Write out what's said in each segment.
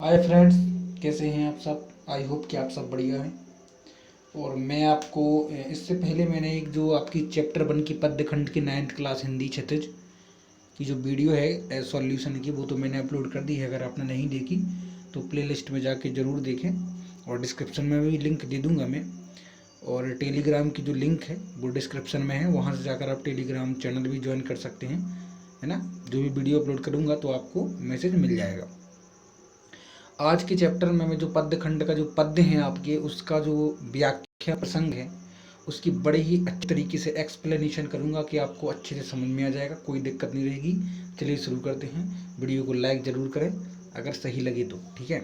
Hi friends, कैसे हैं आप सब। आई होप कि आप सब बढ़िया हैं। और मैं आपको इससे पहले मैंने एक जो आपकी चैप्टर 1 की पद्यखंड की 9th क्लास हिंदी क्षितिज की जो वीडियो है सॉल्यूशन की, वो तो मैंने अपलोड कर दी है। अगर आपने नहीं देखी तो प्लेलिस्ट में जाके ज़रूर देखें, और डिस्क्रिप्शन में भी लिंक दे दूँगा मैं। और टेलीग्राम की जो लिंक है वो डिस्क्रिप्शन में है, वहाँ से जाकर आप टेलीग्राम चैनल भी ज्वाइन कर सकते हैं, है ना। जो भी वीडियो अपलोड करूँगा तो आपको मैसेज मिल जाएगा। आज के चैप्टर में मैं जो पद्य खंड का जो पद्य हैं आपके, उसका जो व्याख्या प्रसंग है उसकी बड़े ही अच्छे तरीके से एक्सप्लेनेशन करूंगा कि आपको अच्छे से समझ में आ जाएगा, कोई दिक्कत नहीं रहेगी। चलिए शुरू करते हैं। वीडियो को लाइक ज़रूर करें अगर सही लगे तो, ठीक है।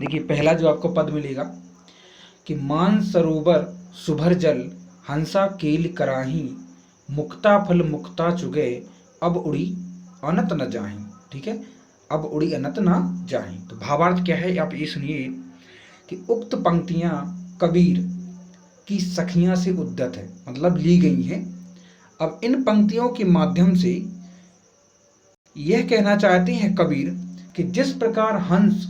देखिए, पहला जो आपको पद मिलेगा कि मान सरोवर सुभर जल हंसा केल कराही मुक्ता फल मुक्ता चुगे अब उड़ी अनत न जाही। ठीक है, अब उड़ी अनत न जाही। तो भावार्थ क्या है आप ये सुनिए कि उक्त पंक्तियां कबीर की सखियां से उद्धत है, मतलब ली गई हैं। अब इन पंक्तियों के माध्यम से यह कहना चाहते हैं कबीर कि जिस प्रकार हंस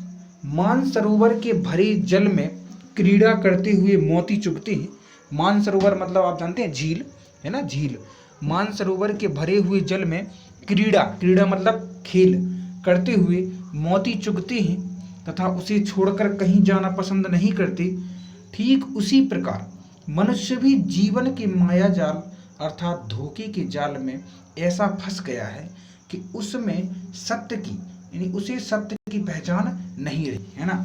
मानसरोवर के भरे जल में क्रीड़ा करते हुए मोती चुगते हैं। मानसरोवर मतलब आप जानते हैं झील, है ना, झील। मानसरोवर के भरे हुए जल में क्रीड़ा, क्रीड़ा मतलब खेल करते हुए मोती चुगते हैं तथा उसे छोड़कर कहीं जाना पसंद नहीं करते, ठीक उसी प्रकार मनुष्य भी जीवन के माया जाल अर्थात धोखे के जाल में ऐसा फंस गया है कि उसमें सत्य की यानी उसे सत्य की पहचान नहीं रही, है ना।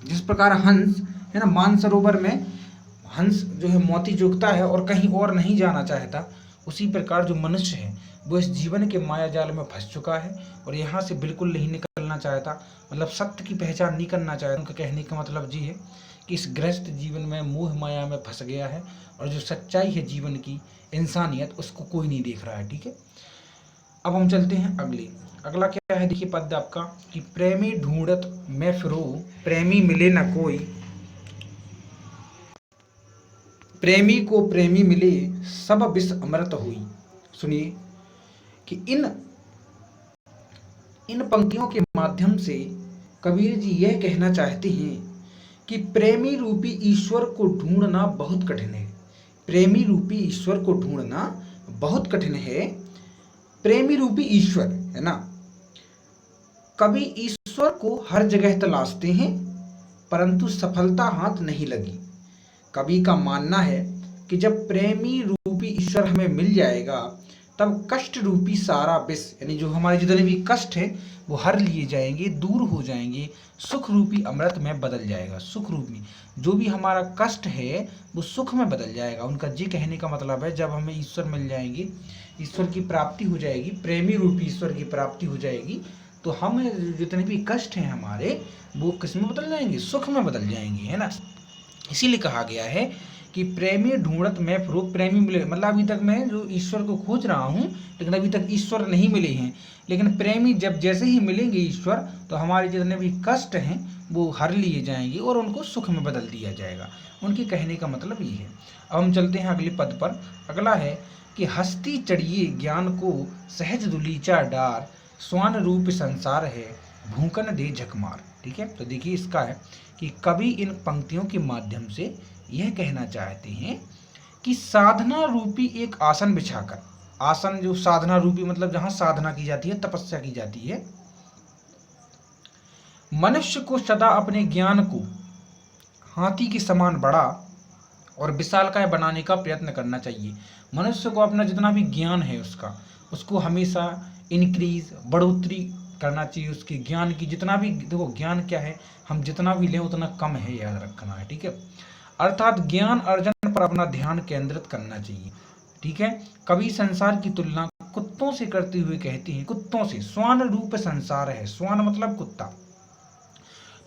जिस प्रकार हंस, है ना, मानसरोवर में हंस जो है मोती चुगता है और कहीं और नहीं जाना चाहता, उसी प्रकार जो मनुष्य है वो इस जीवन के माया जाल में फंस चुका है और यहाँ से बिल्कुल नहीं निकलना चाहता, मतलब सत्य की पहचान नहीं करना चाहता। उनका कहने का मतलब जी है कि इस ग्रस्त जीवन में मोह माया में फंस गया है और जो सच्चाई है जीवन की, इंसानियत, उसको कोई नहीं देख रहा है। ठीक है, अब हम चलते हैं अगला क्या है। देखिए पद आपका कि प्रेमी ढूंढत मैं फिरो प्रेमी मिले न कोई, प्रेमी को प्रेमी मिले सब विष अमृत हुई। सुनिए कि इन पंक्तियों के माध्यम से कबीर जी यह कहना चाहते हैं कि प्रेमी रूपी ईश्वर को ढूंढना बहुत कठिन है। प्रेमी रूपी ईश्वर को ढूंढना बहुत कठिन है। प्रेमी रूपी ईश्वर, है ना। कभी ईश्वर को हर जगह तलाशते हैं परंतु सफलता हाथ नहीं लगी। कवि का मानना है कि जब प्रेमी रूपी ईश्वर हमें मिल जाएगा तब कष्ट रूपी सारा विष यानी जो हमारे जितने भी कष्ट है वो हर लिए जाएंगे, दूर हो जाएंगे, सुख रूपी अमृत में बदल जाएगा। सुख रूपी जो भी हमारा कष्ट है वो सुख में बदल जाएगा। उनका जी कहने का मतलब है जब हमें ईश्वर मिल जाएंगे, ईश्वर की प्राप्ति हो जाएगी, प्रेमी रूपी ईश्वर की प्राप्ति हो जाएगी, तो हम जितने भी कष्ट हैं हमारे वो किस में बदल जाएंगे, सुख में बदल जाएंगे, है ना। इसीलिए कहा गया है कि प्रेमी ढूंढत मैं फिरो प्रेमी मिले, मतलब अभी तक मैं जो ईश्वर को खोज रहा हूँ लेकिन अभी तक ईश्वर नहीं मिले हैं, लेकिन प्रेमी जब जैसे ही मिलेंगे ईश्वर तो हमारे जितने भी कष्ट हैं वो हर लिए जाएंगे और उनको सुख में बदल दिया जाएगा। उनके कहने का मतलब ये है। अब हम चलते हैं अगले पद पर। अगला है कि हस्ती चढ़िए ज्ञान को सहज दुलीचा डार स्वान रूप संसार है भूकन दे झकमार। ठीक है, तो देखिए इसका है कि कवि इन पंक्तियों के माध्यम से यह कहना चाहते हैं कि साधना रूपी एक आसन बिछाकर, आसन जो साधना रूपी मतलब जहां साधना की जाती है, तपस्या की जाती है, मनुष्य को सदा अपने ज्ञान को हाथी के समान बड़ा और विशालकाय बनाने का प्रयत्न करना चाहिए। मनुष्य को अपना जितना भी ज्ञान है उसको हमेशा इंक्रीज, बढ़ोतरी करना चाहिए। उसके ज्ञान की जितना भी, देखो ज्ञान क्या है, हम जितना भी लें उतना कम है, याद रखना है। ठीक है, अर्थात ज्ञान अर्जन पर अपना ध्यान केंद्रित करना चाहिए। ठीक है, कभी संसार की तुलना कुत्तों से करते हुए कहते हैं, कुत्तों से, स्वान रूप संसार है, स्वान मतलब कुत्ता,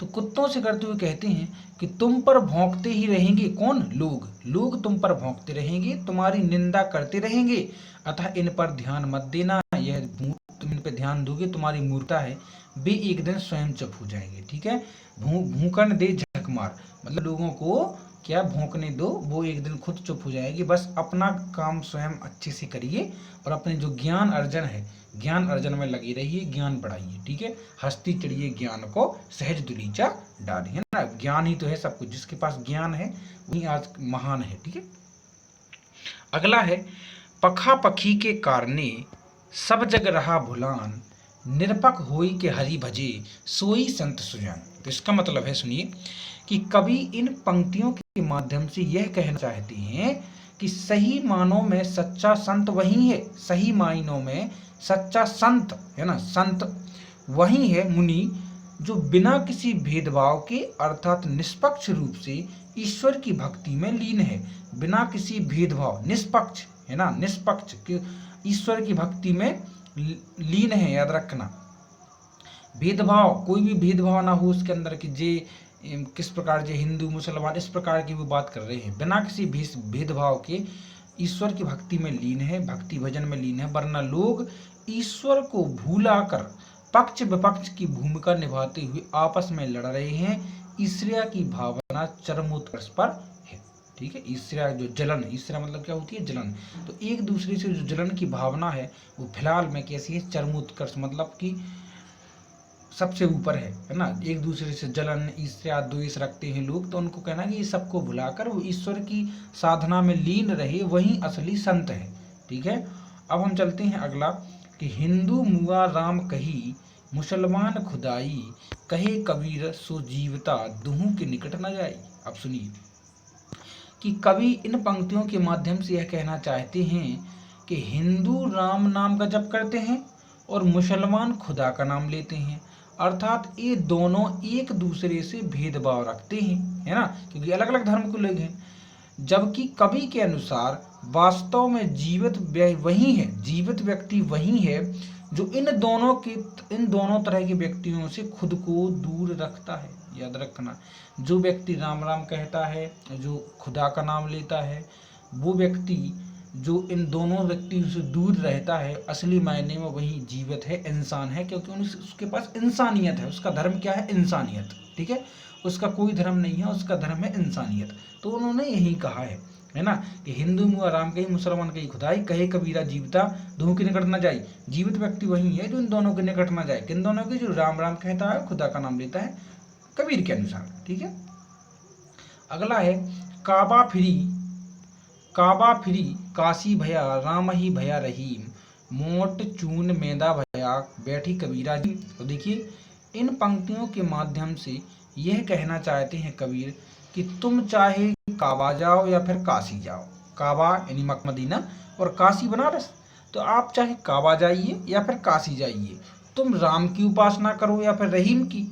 तो कुत्तों से करते हुए कहते हैं कि तुम पर भौंकते ही रहेंगे, कौन, लोग, लोग तुम पर भौंकते रहेंगे, तुम्हारी निंदा करते रहेंगे, अतः इन पर ध्यान मत देना, यह तुम इन पर ध्यान दोगे तुम्हारी मूर्खता है, वे एक दिन स्वयं चुप हो जाएंगे। ठीक है, भूकन दे झक मार, मतलब लोगों को क्या भौंकने दो, वो एक दिन खुद चुप हो जाएगी। बस अपना काम स्वयं अच्छे से करिए और अपने जो ज्ञान अर्जन है, ज्ञान अर्जन में लगी रहिए, ज्ञान बढ़ाइए, ठीक है। हस्ती चढ़िए ज्ञान को, सहज दुलीचा डाली, है ना। ज्ञान ही तो है सब कुछ, जिसके पास ज्ञान है वही आज महान है, ठीक है। अगला है, पखा पखी के कारणे सब जग रहा भुलान, निरपक होई के हरि भजे सोई संत सुजान। तो इसका मतलब है, सुनिए, कि कवि इन पंक्तियों के माध्यम से यह कहना चाहते हैं कि सही मानों में सच्चा संत वही है, सही मायनों में सच्चा संत है ना, संत वही है मुनि जो बिना किसी भेदभाव के अर्थात निष्पक्ष रूप से ईश्वर की भक्ति में लीन है। बिना किसी भेदभाव, निष्पक्ष है ना, निष्पक्ष ईश्वर की भक्ति में लीन है, याद रखना। भेदभाव, कोई भी भेदभाव ना हो उसके अंदर कि जे किस प्रकार जे हिंदू मुसलमान इस प्रकार की वो बात कर रहे हैं। बिना किसी भेदभाव के ईश्वर की भक्ति में लीन है, भक्ति भजन में लीन है। वरना लोग ईश्वर को भूला कर पक्ष विपक्ष की भूमिका निभाते हुए आपस में लड़ रहे हैं। ईर्ष्या की भावना चरमोत्कर्ष पर है, ठीक है। ईर्ष्या जो जलन, ईर्ष्या मतलब क्या होती है, जलन। तो एक दूसरे से जो जलन की भावना है वो फिलहाल में कैसी है, चरमोत्कर्ष मतलब कि सबसे ऊपर है ना। एक दूसरे से जलन, ईर्ष्या, द्वेष रखते हैं लोग, तो उनको कहना है कि सबको भुलाकर वो ईश्वर की साधना में लीन रहे, वही असली संत है, ठीक है। अब हम चलते हैं अगला, कि हिंदू मुआ राम कही, मुसलमान खुदाई, कहे कबीर सो जीवता, दुहू के निकट न जाई। अब सुनिए कि कवि इन पंक्तियों के माध्यम से यह कहना चाहते हैं कि हिंदू राम नाम का जप करते हैं और मुसलमान खुदा का नाम लेते हैं, अर्थात ये दोनों एक दूसरे से भेदभाव रखते हैं, है ना, क्योंकि अलग अलग धर्म के लोग हैं। जबकि कवि के अनुसार वास्तव में जीवित वही है, जीवित व्यक्ति वही है जो इन दोनों तरह के व्यक्तियों से खुद को दूर रखता है। याद रखना, जो व्यक्ति राम राम कहता है, जो खुदा का नाम लेता है, वो व्यक्ति जो इन दोनों व्यक्तियों से दूर रहता है, असली मायने में वही जीवित है, इंसान है, क्योंकि उसके पास इंसानियत है। उसका धर्म क्या है, इंसानियत, ठीक है। उसका कोई धर्म नहीं है, उसका धर्म है इंसानियत। तो उन्होंने यही कहा है ना, कि हिंदू मुआ राम कही, मुसलमान कही खुदाई, कहे कबीरा जीवता, दोनों के निकट न जाए। जीवित व्यक्ति वही है जो इन दोनों के निकट न जाए। किन दोनों के, जो राम राम कहता है, खुदा का नाम लेता है, कबीर के अनुसार, ठीक है। अगला है, काबा फिरी काशी भया, राम ही भया रहीम, मोट चून मैदा भया, बैठी कबीरा जी। तो देखिए, इन पंक्तियों के माध्यम से यह कहना चाहते हैं कबीर कि तुम चाहे काबा जाओ या फिर काशी जाओ, काबा यानी मक्का मदीना और काशी बनारस, तो आप चाहे काबा जाइए या फिर काशी जाइए, तुम राम की उपासना करो या फिर रहीम की,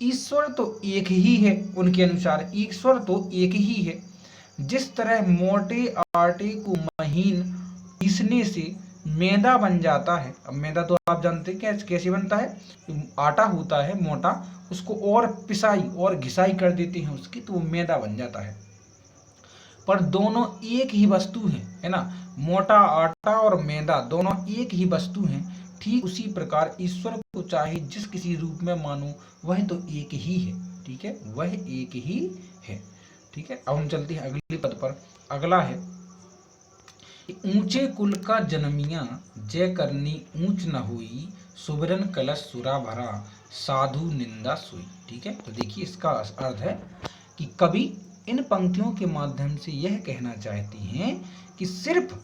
ईश्वर तो एक ही है। उनके अनुसार ईश्वर तो एक ही है। जिस तरह मोटे आटे को महीन पीसने से मैदा बन जाता है। अब मैदा तो आप जानते हैं कैसे बनता है, आटा होता है मोटा, उसको और पिसाई और घिसाई कर देते हैं उसकी, तो वो मैदा बन जाता है। पर दोनों एक ही वस्तु है ना, मोटा आटा और मैदा दोनों एक ही वस्तु हैं। ठीक उसी प्रकार ईश्वर को चाहे जिस किसी रूप में मानो, वह तो एक ही है, ठीक है, वह एक ही है, ठीक है। अब हम चलते हैं अगले पद पर। अगला है, ऊंचे कुल का जन्मिया, जय करनी ऊंच न हुई, सुबरन कलश सुरा भरा, साधु निंदा सुई। ठीक है, तो देखिए इसका अर्थ है कि कवि इन पंक्तियों के माध्यम से यह कहना चाहते हैं कि सिर्फ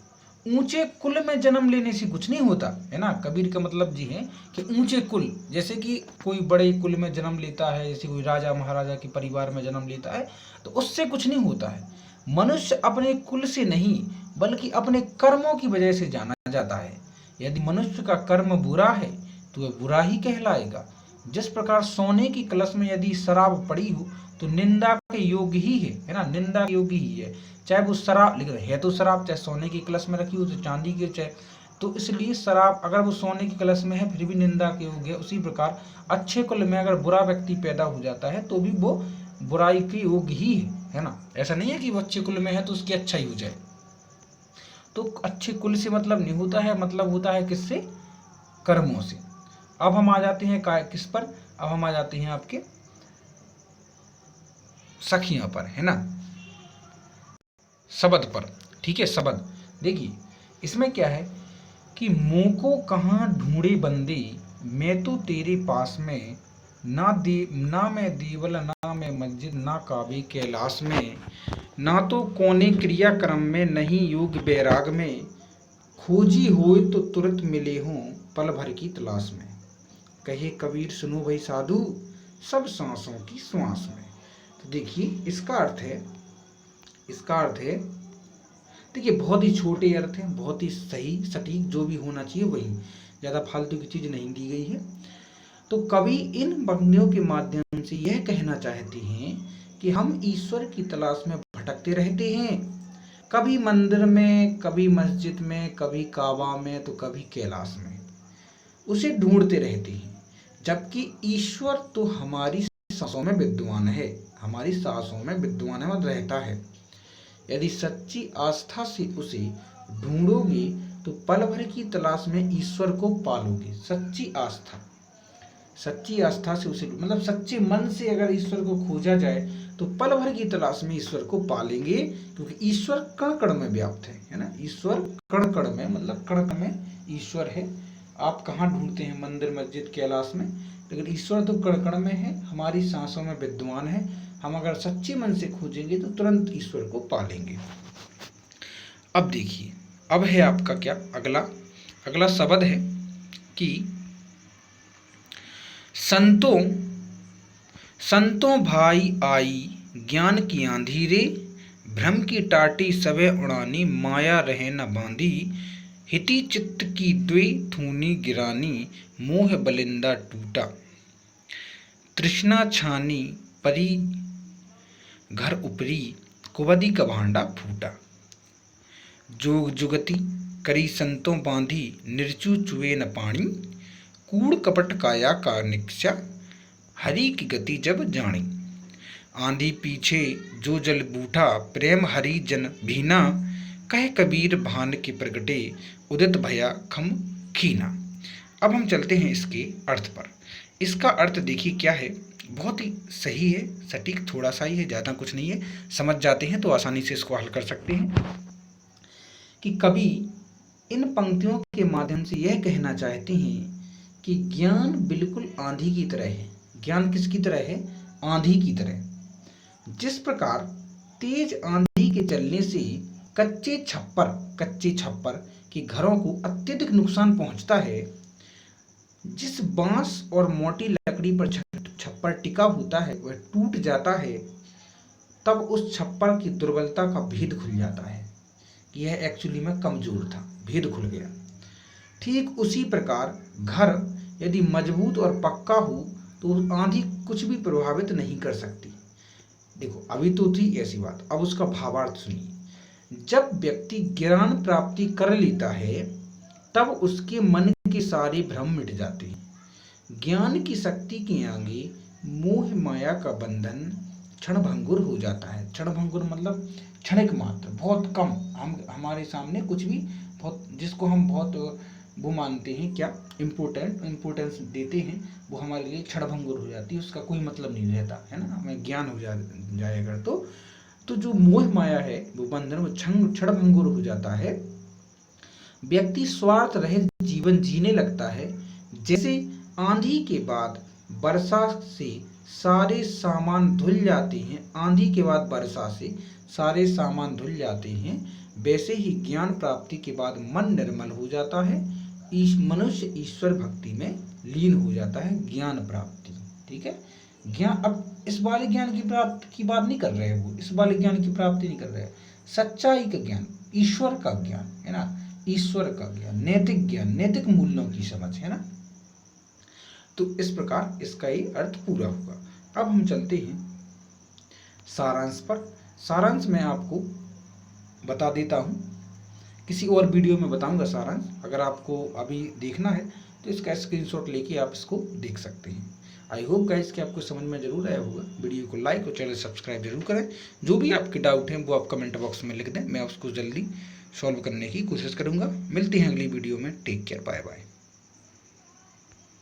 ऊंचे कुल में जन्म लेने से कुछ नहीं होता है ना। कबीर का मतलब जी है कि ऊंचे कुल, जैसे कि कोई बड़े कुल में जन्म लेता है, जैसे कोई राजा महाराजा के परिवार में जन्म लेता है, तो उससे कुछ नहीं होता है। मनुष्य अपने कुल से नहीं बल्कि अपने कर्मों की वजह से जाना जाता है। यदि मनुष्य का कर्म बुरा है तो वह बुरा ही कहलाएगा। जिस प्रकार सोने की कलश में यदि शराब पड़ी हो तो निंदा के योग्य ही है ना, निंदा के योग्य ही है, चाहे वो शराब, लेकिन है तो शराब, चाहे सोने की कलश में रखी हो तो चांदी की, चाहे, तो इसलिए शराब अगर वो सोने की कलश में है फिर भी निंदा के योग्य है। उसी प्रकार अच्छे कुल में अगर बुरा व्यक्ति पैदा हो जाता है तो भी वो बुराई के योग्य ही है ना। ऐसा नहीं है कि वो अच्छे कुल में है तो उसकी अच्छा ही हो जाए। तो अच्छे कुल से मतलब नहीं होता है, मतलब होता है किससे, कर्मों से। अब हम आ जाते हैं किस पर, अब हम आ जाते हैं आपके सखियों पर, है ना। शब्द पर, ठीक है, शब्द। देखिए इसमें क्या है कि मुँह को कहाँ ढूंढे बंदे, मैं तो तेरे पास में, ना मैं देवल ना मैं मस्जिद, ना काबे कैलाश में, ना तो कोने क्रियाक्रम में, नहीं योग बैराग में, खोजी होए तो तुरंत मिले हों पल भर की तलाश में, कहे कबीर सुनो भाई साधु, सब सांसों की श्वास में। तो देखिए इसका अर्थ है, देखिए बहुत ही छोटे अर्थ हैं, बहुत ही सही सटीक, जो भी होना चाहिए वही, ज़्यादा फालतू की चीज़ नहीं दी गई है। तो कवि इन पंक्तियों के माध्यम से यह कहना चाहते हैं कि हम ईश्वर की तलाश में भटकते रहते हैं, कभी मंदिर में, कभी मस्जिद में, कभी काबा में, तो कभी कैलाश में, उसे ढूंढते रहते हैं, जबकि ईश्वर तो हमारी सांसों में विद्वान है, हमारी सांसों में विद्वान है, रहता है। यदि सच्ची आस्था से उसे ढूंढोगे तो पल भर की तलाश में ईश्वर को पालोगे। सच्ची आस्था से उसे, मतलब सच्चे मन से अगर ईश्वर को खोजा जाए तो पल भर की तलाश में ईश्वर को पालेंगे, क्योंकि ईश्वर कण कण में व्याप्त है ना। ईश्वर कण कण में, मतलब कण कण में ईश्वर है। आप कहाँ ढूंढते हैं, मंदिर मस्जिद कैलाश में, लेकिन ईश्वर तो कण कण में है, हमारी सांसों में विद्वान है। हम अगर सच्चे मन से खोजेंगे तो तुरंत ईश्वर को पालेंगे। अब देखिए, अब है आपका क्या, अगला शब्द है कि संतों भाई आई ज्ञान की आंधी रे, भ्रम की टाटी सबे उड़ानी, माया रहे न बांधी, हिति चित्त की द्वे थूनी गिरानी, मोह बलिंदा टूटा, तृष्णा छानी परी घर उपरी, कुबदी का भांडा फूटा, जोग जुगति करी संतों बांधी, निर्चु चुए न पानी, कूड़ कपट काया का निक्षा, हरि की गति जब जानी, आंधी पीछे जो जल बूठा, प्रेम हरि जन भीना, कह कबीर भान के प्रगटे, उदित भया खम खीना। अब हम चलते हैं इसके अर्थ पर। इसका अर्थ देखिए क्या है, बहुत ही सही है, सटीक थोड़ा सा ही है, ज़्यादा कुछ नहीं है, समझ जाते हैं तो आसानी से इसको हल कर सकते हैं। कि कवि इन पंक्तियों के माध्यम से यह कहना चाहते हैं कि ज्ञान बिल्कुल आंधी की तरह है। ज्ञान किसकी तरह है, आंधी की तरह। जिस प्रकार तेज आंधी के चलने से कच्चे छप्पर के घरों को अत्यधिक नुकसान पहुंचता है, जिस बांस और मोटी लकड़ी पर छप्पर टिका होता है वह टूट जाता है, तब उस छप्पर की दुर्बलता का भेद खुल जाता है कि यह एक्चुअली में कमजोर था, भेद खुल गया। ठीक उसी प्रकार घर यदि मजबूत और पक्का हो तो आंधी कुछ भी प्रभावित नहीं कर सकती। देखो अभी तो थी ऐसी बात, अब उसका भावार्थ सुनिए। जब व्यक्ति ज्ञान प्राप्ति कर लेता है तब उसके मन के सारे भ्रम मिट जाते हैं। ज्ञान की शक्ति के आगे मोह माया का बंधन क्षणभंगुर हो जाता है। क्षणभंगुर मतलब क्षणिक मात्र, बहुत कम, हम हमारे सामने कुछ भी बहुत, जिसको हम बहुत वो मानते हैं क्या, इम्पोर्टेंस देते हैं, वो हमारे लिए क्षणभंगुर हो जाती है, उसका कोई मतलब नहीं रहता है ना। हमें ज्ञान हो जाए अगर तो जो मोह माया है वो बंधन, वो क्षणभंगुर हो जाता है। व्यक्ति स्वार्थ रहित जीवन जीने लगता है। जैसे आंधी के बाद वर्षा से सारे सामान धुल जाते हैं, आंधी के बाद वर्षा से सारे सामान धुल जाते हैं, वैसे ही ज्ञान प्राप्ति के बाद मन निर्मल हो जाता है, मनुष्य ईश्वर भक्ति में लीन हो जाता है। ज्ञान प्राप्ति, ठीक है। ज्ञान, अब इस वाले ज्ञान की प्राप्ति की बात नहीं कर रहे हैं, वो इस वाले ज्ञान की प्राप्ति नहीं कर रहे हैं, सच्चाई का ज्ञान, ईश्वर का ज्ञान है ना, ईश्वर का ज्ञान, नैतिक ज्ञान, नैतिक मूल्यों की समझ है ना। तो इस प्रकार इसका ही अर्थ पूरा होगा। अब हम चलते हैं सारांश पर। सारांश मैं आपको बता देता हूँ, किसी और वीडियो में बताऊंगा सारांश। अगर आपको अभी देखना है तो इसका स्क्रीनशॉट लेके आप इसको देख सकते हैं। आई होप गाइस कि आपको समझ में जरूर आया होगा। वीडियो को लाइक और चैनल सब्सक्राइब जरूर करें। जो भी आपके डाउट हैं वो आप कमेंट बॉक्स में लिख दें, मैं उसको जल्दी सॉल्व करने की कोशिश करूँगा। मिलते हैं अगली वीडियो में। Take care, bye bye.